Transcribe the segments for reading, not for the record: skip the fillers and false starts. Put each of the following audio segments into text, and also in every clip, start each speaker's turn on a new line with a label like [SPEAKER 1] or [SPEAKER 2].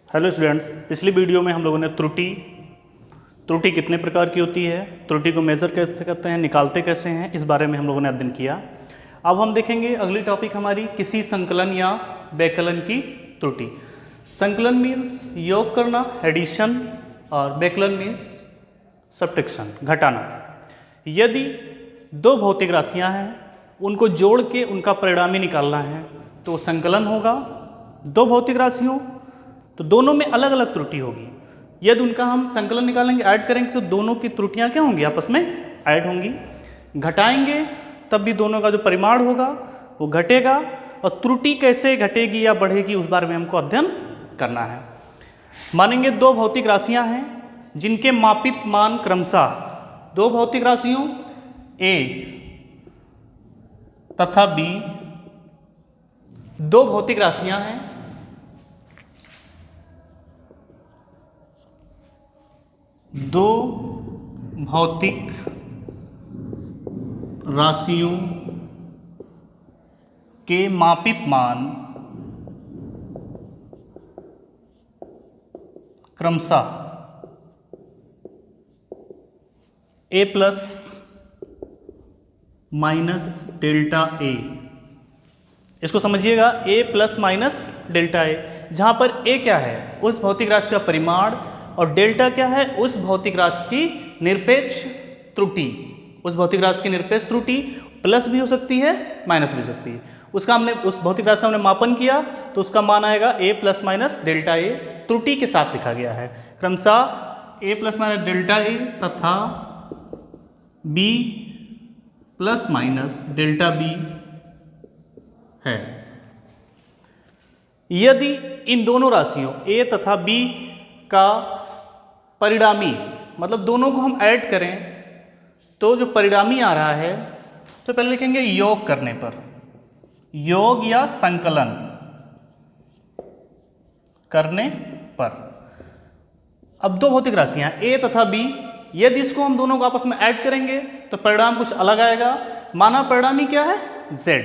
[SPEAKER 1] Hello students, पिछली video में हम लोगों ने त्रुटि कितने प्रकार की होती है, त्रुटि को मेज़र कैसे करते हैं, निकालते कैसे हैं, इस बारे में हम लोगों ने अध्ययन किया। अब हम देखेंगे अगली टॉपिक हमारी किसी संकलन या व्यकलन की त्रुटि। संकलन मीन्स योग करना, एडिशन, और व्यकलन मीन्स सब्ट्रैक्शन, घटाना। यदि दो भौतिक राशियाँ हैं, उनको जोड़ के उनका परिणामी निकालना है तो संकलन होगा। दो भौतिक राशियों तो दोनों में अलग अलग त्रुटि होगी। यदि उनका हम संकलन निकालेंगे, ऐड करेंगे तो दोनों की त्रुटियां क्या होंगी, आपस में ऐड होंगी। घटाएंगे तब भी दोनों का जो परिमाण होगा वो घटेगा, और त्रुटि कैसे घटेगी या बढ़ेगी उस बारे में हमको अध्ययन करना है। मानेंगे दो भौतिक राशियां हैं जिनके मापित मान क्रमशः, दो भौतिक राशियों ए तथा बी, दो भौतिक राशियां हैं दो भौतिक राशियों के मापित मान क्रमशः ए प्लस माइनस डेल्टा ए। इसको समझिएगा, ए प्लस माइनस डेल्टा ए, जहां पर ए क्या है, उस भौतिक राशि का परिमाण, और डेल्टा क्या है, उस भौतिक राशि की निरपेक्ष त्रुटि। उस भौतिक राशि की निरपेक्ष त्रुटि प्लस भी हो सकती है, माइनस भी हो सकती है। उसका हमने, उस भौतिक राशि का हमने मापन किया तो उसका मान आएगा A plus minus delta A, त्रुटि के साथ लिखा गया है क्रमशः A plus minus delta A तथा B plus minus delta B है। यदि इन दोनों राशियों ए तथा बी का परिणामी, मतलब दोनों को हम ऐड करें तो जो परिणामी आ रहा है, तो पहले लिखेंगे योग करने पर, योग या संकलन करने पर। अब दो भौतिक राशियां ए तथा बी, यदि इसको हम दोनों को आपस में ऐड करेंगे तो परिणाम कुछ अलग आएगा। माना परिणामी क्या है, z,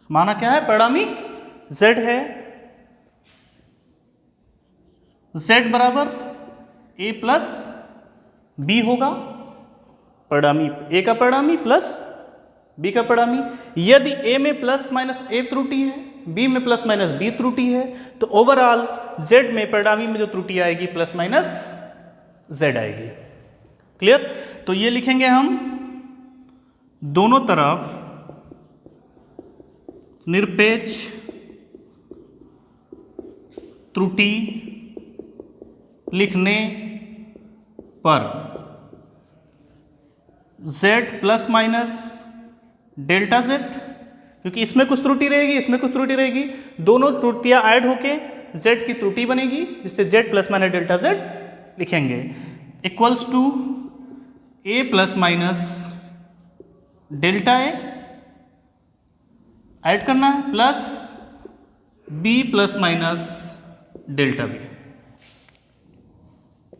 [SPEAKER 1] माना क्या है, परिणामी z है। z बराबर a प्लस बी होगा, परिणामी a का परिणामी प्लस b का परिणामी। यदि a में प्लस माइनस a त्रुटि है, b में प्लस माइनस b त्रुटि है, तो ओवरऑल z में परिणामी में जो त्रुटि आएगी प्लस माइनस z आएगी। क्लियर? तो ये लिखेंगे हम, दोनों तरफ निरपेक्ष त्रुटि लिखने पर z plus minus delta z, क्योंकि इसमें कुछ त्रुटि रहेगी, इसमें कुछ त्रुटि रहेगी, दोनों त्रुटियां ऐड होके z की त्रुटि बनेगी, जिससे z plus minus delta z लिखेंगे, equals to a plus minus delta A, add करना है, plus b plus minus delta B.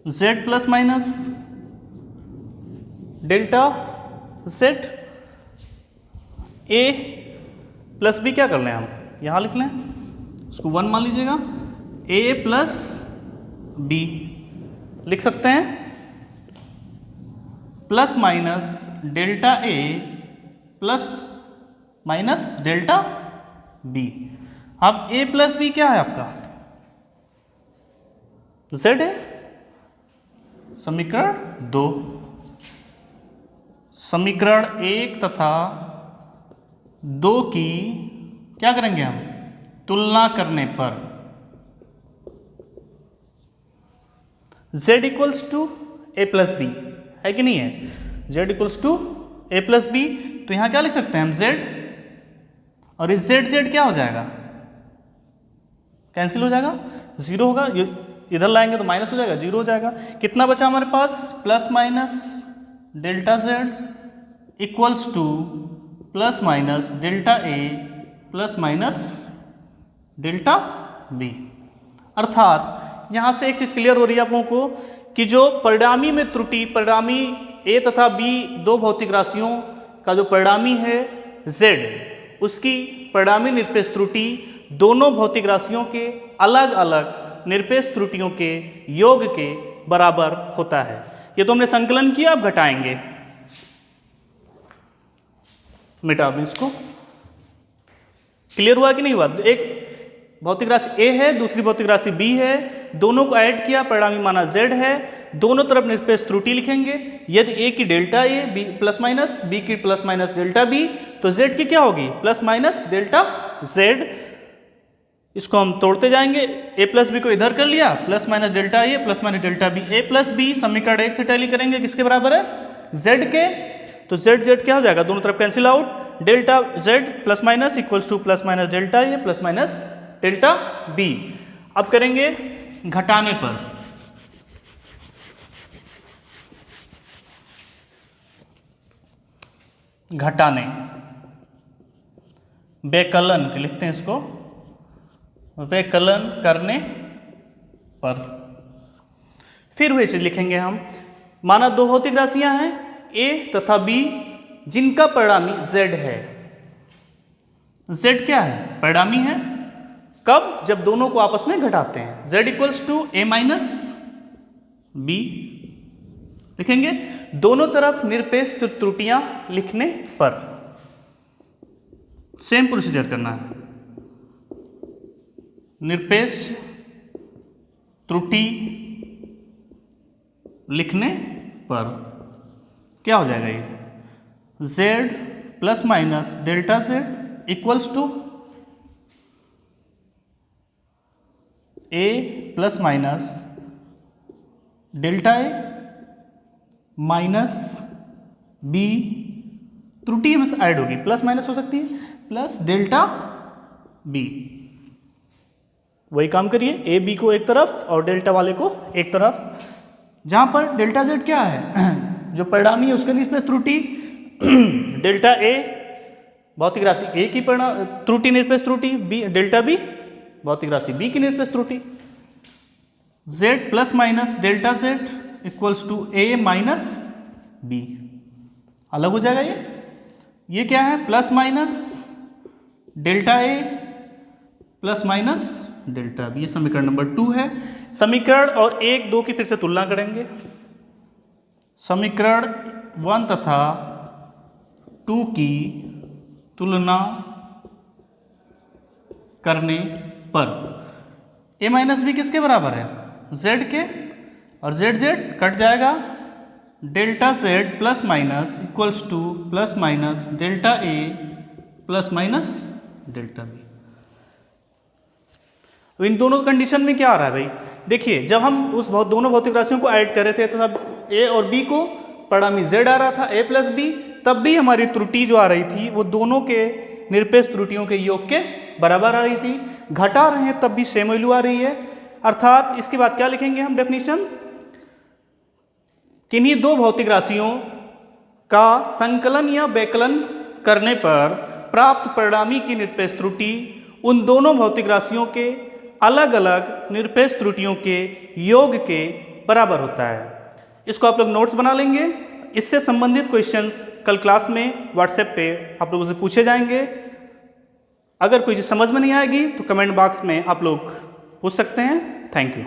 [SPEAKER 1] z plus minus delta z, a plus b क्या कर लें हम, यहां लिख लें, उसको 1 मान लीजिएगा, a प्लस b लिख सकते हैं, plus minus delta a plus minus delta b। अब a प्लस b क्या है आपका, z है, समीकरण 2। समीकरण 1 तथा 2 की क्या करेंगे हम, तुलना करने पर z equals to A plus B है कि नहीं है, z equals to A plus B, तो यहां क्या लिख सकते हैं हम, z, और इस z क्या हो जाएगा, कैंसिल हो जाएगा, 0 होगा, इधर लाएंगे तो माइनस हो जाएगा, 0 हो जाएगा। कितना बचा हमारे पास, plus minus delta z equals to plus minus delta A plus minus delta B. अर्थात यहां से एक चीज क्लियर हो रही है आप लोगों को कि जो परिणामी में त्रुटि, परिणामी a तथा b दो भौतिक राशियों का जो परिणामी है z, उसकी परिणामी निरपेक्ष त्रुटि दोनों भौतिक राशियों के अलग अलग निरपेक्ष त्रुटियों के योग के बराबर होता है। ये तो हमने संकलन किया, अब घटाएंगे। मिटा दूं इसको। क्लियर हुआ कि नहीं हुआ? एक भौतिक राशि A है, दूसरी भौतिक राशि B है, दोनों को ऐड किया, परिणामी माना Z है। दोनों तरफ निरपेक्ष त्रुटि लिखेंगे। यदि A की delta A B plus minus, B की प्लस माइनस डेल्टा B, तो Z की क्या होगी? Plus minus delta Z। इसको हम तोड़ते जाएंगे। A प्लस B को इधर कर लिया, plus minus delta A plus minus delta B। A plus B समीकरण 1 से टैली करेंगे, किसके बराबर है? Z के। तो Z क्या हो जाएगा? दोनों तरफ cancel out. Delta Z plus minus equals to plus minus delta A plus minus delta B। अब करेंगे घटाने पर। घटाने, व्यकलन लिखते हैं इसको, व्यकलन करने पर फिर वही चीज लिखेंगे हम। माना दो भौतिक राशियां हैं A तथा B, जिनका परिणामी Z है। Z क्या है? परिणामी है। कब? जब दोनों को आपस में घटाते हैं। Z equals to A minus B लिखेंगे। दोनों तरफ निरपेक्ष त्रुटियां लिखने पर सेम प्रोसीजर करना है। निरपेक्ष त्रुटि लिखने पर क्या हो जाएगा? ये Z plus minus delta Z equals to A plus minus delta A minus B, त्रुटि हमें ऐड होगी, प्लस माइनस हो सकती है, प्लस डेल्टा B। वही काम करिए, A B को एक तरफ और डेल्टा वाले को एक तरफ। जहां पर डेल्टा Z क्या है? जो परिणामी है उसके निरपेक्ष त्रुटि। डेल्टा A भौतिक राशि A की त्रुटि, निरपेक्ष त्रुटि। B डेल्टा B भौतिक राशि B की निरपेक्ष त्रुटि। Z plus minus delta Z equals to A minus B। अलग हो जाएगा ये क्या है? Plus minus delta A plus minus delta B। ये समीकरण नंबर 2 है। समीकरण और 1 2 की फिर से तुलना करेंगे। समीकरण 1 तथा 2 की तुलना करने पर A माइनस B किसके बराबर है? Z के। और Z कट जाएगा। Delta Z plus minus equals to plus minus delta A plus minus delta B। तो इन दोनों कंडीशन में क्या आ रहा है भाई? देखिए, जब हम उस दोनों भौतिक राशियों को ऐड कर रहे थे तब A और B को परिणामी Z आ रहा था A प्लस B, तब भी हमारी त्रुटि जो आ रही थी वो दोनों के निरपेक्ष त्रुटियों के योग के बराबर आ रही थी। घटा रहे हैं तब भी सेम वैल्यू आ रही है। अर्थात इसके बाद क्या लिखेंगे हम डेफिनेशन? किन्हीं दो भौतिक राशियों का संकलन या व्यकलन करने पर प्राप्त परिणामी की निरपेक्ष त्रुटि उन दोनों भौतिक राशियों के अलग अलग निरपेक्ष त्रुटियों के योग के बराबर होता है। इसको आप लोग नोट्स बना लेंगे। इससे संबंधित क्वेश्चंस कल क्लास में व्हाट्सएप पे आप लोगों से पूछे जाएंगे। अगर कोई चीज़ समझ में नहीं आएगी तो कमेंट बॉक्स में आप लोग पूछ सकते हैं। Thank you.